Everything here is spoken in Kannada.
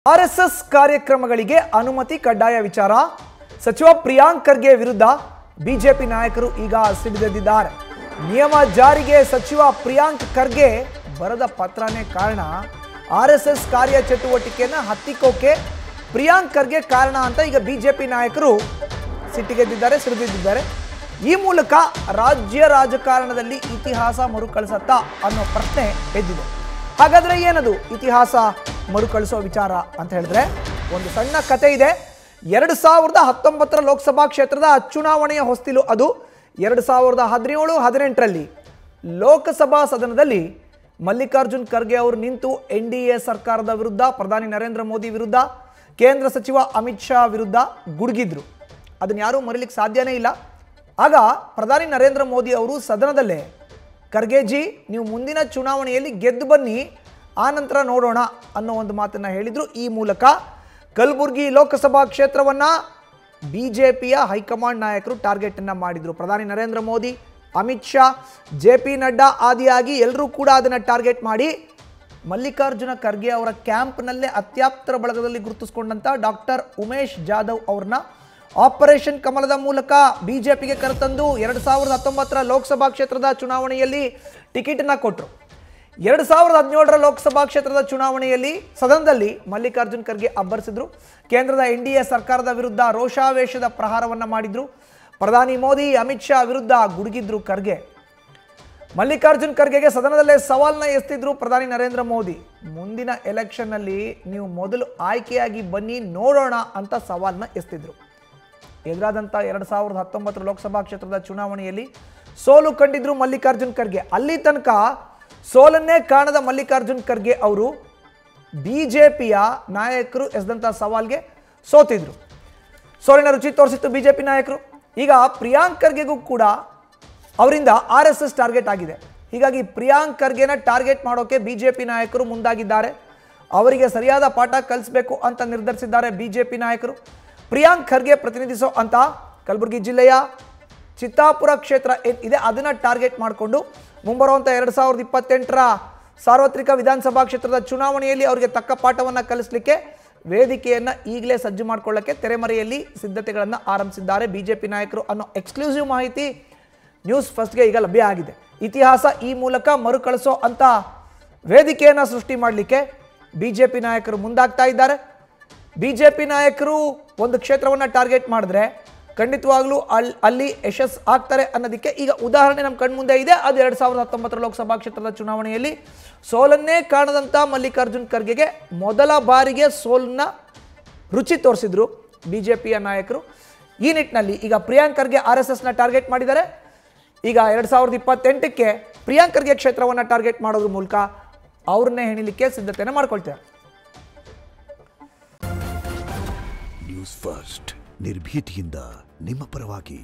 ಆರ್ಎಸ್ಎಸ್ ಕಾರ್ಯಕ್ರಮಗಳಿಗೆ ಅನುಮತಿ ಕಡ್ಡಾಯ ವಿಚಾರ ಸಚಿವ ಪ್ರಿಯಾಂಕ್ ಖರ್ಗೆ ವಿರುದ್ಧ ಬಿಜೆಪಿ ನಾಯಕರು ಈಗ ಸಿಡಿದೆದ್ದಿದ್ದಾರೆ. ನಿಯಮ ಜಾರಿಗೆ ಸಚಿವ ಪ್ರಿಯಾಂಕ್ ಖರ್ಗೆ ಬರೆದ ಪತ್ರನೇ ಕಾರಣ. ಆರ್ಎಸ್ಎಸ್ ಕಾರ್ಯಚಟುವಟಿಕೆಯನ್ನು ಹತ್ತಿಕ್ಕೋಕೆ ಪ್ರಿಯಾಂಕ್ ಖರ್ಗೆ ಕಾರಣ ಅಂತ ಈಗ ಬಿಜೆಪಿ ನಾಯಕರು ಸಿಟ್ಟಿಗೆದ್ದಿದ್ದಾರೆ, ಸಿಡಿದಿದ್ದಾರೆ. ಈ ಮೂಲಕ ರಾಜ್ಯ ರಾಜಕಾರಣದಲ್ಲಿ ಇತಿಹಾಸ ಮರುಕಳಿಸತ್ತಾ ಅನ್ನೋ ಪ್ರಶ್ನೆ ಎದ್ದಿದೆ. ಹಾಗಾದ್ರೆ ಏನದು ಇತಿಹಾಸ ಮರುಕಳಿಸೋ ವಿಚಾರ ಅಂತ ಹೇಳಿದ್ರೆ ಒಂದು ಸಣ್ಣ ಕತೆ ಇದೆ. 2019 ಲೋಕಸಭಾ ಕ್ಷೇತ್ರದ ಚುನಾವಣೆಯ ಹೊಸ್ತಿಲು ಅದು. 2017-18ರಲ್ಲಿ ಲೋಕಸಭಾ ಸದನದಲ್ಲಿ ಮಲ್ಲಿಕಾರ್ಜುನ್ ಖರ್ಗೆ ಅವರು ನಿಂತು NDA ಸರ್ಕಾರದ ವಿರುದ್ಧ, ಪ್ರಧಾನಿ ನರೇಂದ್ರ ಮೋದಿ ವಿರುದ್ಧ, ಕೇಂದ್ರ ಸಚಿವ ಅಮಿತ್ ಶಾ ವಿರುದ್ಧ ಗುಡುಗಿದ್ರು. ಅದನ್ನ ಯಾರೂ ಮರೀಲಿಕ್ಕೆ ಸಾಧ್ಯನೇ ಇಲ್ಲ. ಆಗ ಪ್ರಧಾನಿ ನರೇಂದ್ರ ಮೋದಿ ಅವರು ಸದನದಲ್ಲೇ ಖರ್ಗೆಜಿ ನೀವು ಮುಂದಿನ ಚುನಾವಣೆಯಲ್ಲಿ ಗೆದ್ದು ಬನ್ನಿ, ಆ ನಂತರ ನೋಡೋಣ ಅನ್ನೋ ಒಂದು ಮಾತನ್ನು ಹೇಳಿದರು. ಈ ಮೂಲಕ ಕಲಬುರಗಿ ಲೋಕಸಭಾ ಕ್ಷೇತ್ರವನ್ನು ಬಿಜೆಪಿಯ ಹೈಕಮಾಂಡ್ ನಾಯಕರು ಟಾರ್ಗೆಟನ್ನು ಮಾಡಿದರು. ಪ್ರಧಾನಿ ನರೇಂದ್ರ ಮೋದಿ, ಅಮಿತ್ ಶಾ, JP ನಡ್ಡಾ ಆದಿಯಾಗಿ ಎಲ್ಲರೂ ಕೂಡ ಅದನ್ನು ಟಾರ್ಗೆಟ್ ಮಾಡಿ ಮಲ್ಲಿಕಾರ್ಜುನ ಖರ್ಗೆ ಅವರ ಕ್ಯಾಂಪ್ನಲ್ಲೇ ಅತ್ಯಾಪ್ತರ ಬಳಗದಲ್ಲಿ ಗುರುತಿಸಿಕೊಂಡಂಥ ಡಾಕ್ಟರ್ ಉಮೇಶ್ ಜಾಧವ್ ಅವ್ರನ್ನ ಆಪರೇಷನ್ ಕಮಲದ ಮೂಲಕ ಬಿಜೆಪಿಗೆ ಕರೆತಂದು 2019 ಲೋಕಸಭಾ ಕ್ಷೇತ್ರದ ಚುನಾವಣೆಯಲ್ಲಿ ಟಿಕೆಟನ್ನು ಕೊಟ್ಟರು. 2017 ಲೋಕಸಭಾ ಕ್ಷೇತ್ರದ ಚುನಾವಣೆಯಲ್ಲಿ ಸದನದಲ್ಲಿ ಮಲ್ಲಿಕಾರ್ಜುನ್ ಖರ್ಗೆ ಅಬ್ಬರಿಸಿದ್ರು. ಕೇಂದ್ರದ NDA ಸರ್ಕಾರದ ವಿರುದ್ಧ ರೋಷಾವೇಶದ ಪ್ರಹಾರವನ್ನು ಮಾಡಿದ್ರು. ಪ್ರಧಾನಿ ಮೋದಿ, ಅಮಿತ್ ಶಾ ವಿರುದ್ಧ ಗುಡುಗಿದ್ರು ಖರ್ಗೆ. ಮಲ್ಲಿಕಾರ್ಜುನ್ ಖರ್ಗೆಗೆ ಸದನದಲ್ಲೇ ಸವಾಲನ್ನ ಎಸ್ತಿದ್ರು ಪ್ರಧಾನಿ ನರೇಂದ್ರ ಮೋದಿ. ಮುಂದಿನ ಎಲೆಕ್ಷನ್ನಲ್ಲಿ ನೀವು ಮೊದಲು ಆಯ್ಕೆಯಾಗಿ ಬನ್ನಿ, ನೋಡೋಣ ಅಂತ ಸವಾಲನ್ನ ಎಸ್ತಿದ್ರು. ಎದುರಾದಂಥ 2019 ಲೋಕಸಭಾ ಕ್ಷೇತ್ರದ ಚುನಾವಣೆಯಲ್ಲಿ ಸೋಲು ಕಂಡಿದ್ರು ಮಲ್ಲಿಕಾರ್ಜುನ್ ಖರ್ಗೆ. ಅಲ್ಲಿ ತನಕ ಸೋಲನ್ನೇ ಕಾಣದ ಮಲ್ಲಿಕಾರ್ಜುನ್ ಖರ್ಗೆ ಅವರು ಬಿಜೆಪಿಯ ನಾಯಕರು ಎಸೆದಂಥ ಸವಾಲ್ಗೆ ಸೋತಿದ್ರು. ಸೋಲಿನ ರುಚಿ ತೋರಿಸಿತ್ತು ಬಿಜೆಪಿ ನಾಯಕರು. ಈಗ ಪ್ರಿಯಾಂಕ್ ಖರ್ಗೆಗೂ ಕೂಡ ಅವರಿಂದ RSS ಟಾರ್ಗೆಟ್ ಆಗಿದೆ. ಹೀಗಾಗಿ ಪ್ರಿಯಾಂಕ್ ಖರ್ಗೆನ ಟಾರ್ಗೆಟ್ ಮಾಡೋಕೆ ಬಿಜೆಪಿ ನಾಯಕರು ಮುಂದಾಗಿದ್ದಾರೆ. ಅವರಿಗೆ ಸರಿಯಾದ ಪಾಠ ಕಲಿಸಬೇಕು ಅಂತ ನಿರ್ಧರಿಸಿದ್ದಾರೆ ಬಿಜೆಪಿ ನಾಯಕರು. ಪ್ರಿಯಾಂಕ್ ಖರ್ಗೆ ಪ್ರತಿನಿಧಿಸೋ ಅಂತ ಕಲಬುರಗಿ ಜಿಲ್ಲೆಯ ಚಿತ್ತಾಪುರ ಕ್ಷೇತ್ರ ಏನಿದೆ ಅದನ್ನು ಟಾರ್ಗೆಟ್ ಮಾಡಿಕೊಂಡು ಮುಂಬರುವಂಥ 2028 ಸಾರ್ವತ್ರಿಕ ವಿಧಾನಸಭಾ ಕ್ಷೇತ್ರದ ಚುನಾವಣೆಯಲ್ಲಿ ಅವರಿಗೆ ತಕ್ಕ ಪಾಠವನ್ನು ಕಲಿಸಲಿಕ್ಕೆ ವೇದಿಕೆಯನ್ನು ಈಗಲೇ ಸಜ್ಜು ಮಾಡಿಕೊಳ್ಳಕ್ಕೆ ತೆರೆಮರೆಯಲ್ಲಿ ಸಿದ್ಧತೆಗಳನ್ನು ಆರಂಭಿಸಿದ್ದಾರೆ ಬಿಜೆಪಿ ನಾಯಕರು ಅನ್ನೋ ಎಕ್ಸ್ಕ್ಲೂಸಿವ್ ಮಾಹಿತಿ ನ್ಯೂಸ್ ಫಸ್ಟ್ಗೆ ಈಗ ಲಭ್ಯ ಆಗಿದೆ. ಇತಿಹಾಸ ಈ ಮೂಲಕ ಮರುಕಳಿಸೋ ಅಂತ ವೇದಿಕೆಯನ್ನು ಸೃಷ್ಟಿ ಮಾಡಲಿಕ್ಕೆ ಬಿಜೆಪಿ ನಾಯಕರು ಮುಂದಾಗ್ತಾ ಇದ್ದಾರೆ. ಬಿಜೆಪಿ ನಾಯಕರು ಒಂದು ಕ್ಷೇತ್ರವನ್ನು ಟಾರ್ಗೆಟ್ ಮಾಡಿದ್ರೆ ಖಂಡಿತವಾಗ್ಲೂ ಅಲ್ಲಿ ಯಶಸ್ಸು ಆಗ್ತಾರೆ ಅನ್ನೋದಕ್ಕೆ ಈಗ ಉದಾಹರಣೆ ನಮ್ಮ ಕಣ್ಮುಂದೆ ಇದೆ. ಅದು 2019 ಲೋಕಸಭಾ ಕ್ಷೇತ್ರದ ಚುನಾವಣೆಯಲ್ಲಿ ಸೋಲನ್ನೇ ಕಾಣದಂಥ ಮಲ್ಲಿಕಾರ್ಜುನ್ ಖರ್ಗೆಗೆ ಮೊದಲ ಬಾರಿಗೆ ಸೋಲನ್ನ ರುಚಿ ತೋರಿಸಿದ್ರು ಬಿಜೆಪಿಯ ನಾಯಕರು. ಈ ನಿಟ್ಟಿನಲ್ಲಿ ಈಗ ಪ್ರಿಯಾಂಕ್ ಖರ್ಗೆ RSSನ ಟಾರ್ಗೆಟ್ ಮಾಡಿದ್ದಾರೆ. ಈಗ 2028ಕ್ಕೆ ಪ್ರಿಯಾಂಕ್ ಖರ್ಗೆ ಕ್ಷೇತ್ರವನ್ನು ಟಾರ್ಗೆಟ್ ಮಾಡೋದ್ರ ಮೂಲಕ ಅವ್ರನ್ನೇ ಹೆಣಿಲಿಕ್ಕೆ ಸಿದ್ಧತೆಯನ್ನು ಮಾಡ್ಕೊಳ್ತಾರೆ. ನ್ಯೂಸ್ ಫಸ್ಟ್ ನಿರ್ಭೀತಿಯಿಂದ ನಿಮ್ಮ ಪರವಾಗಿ.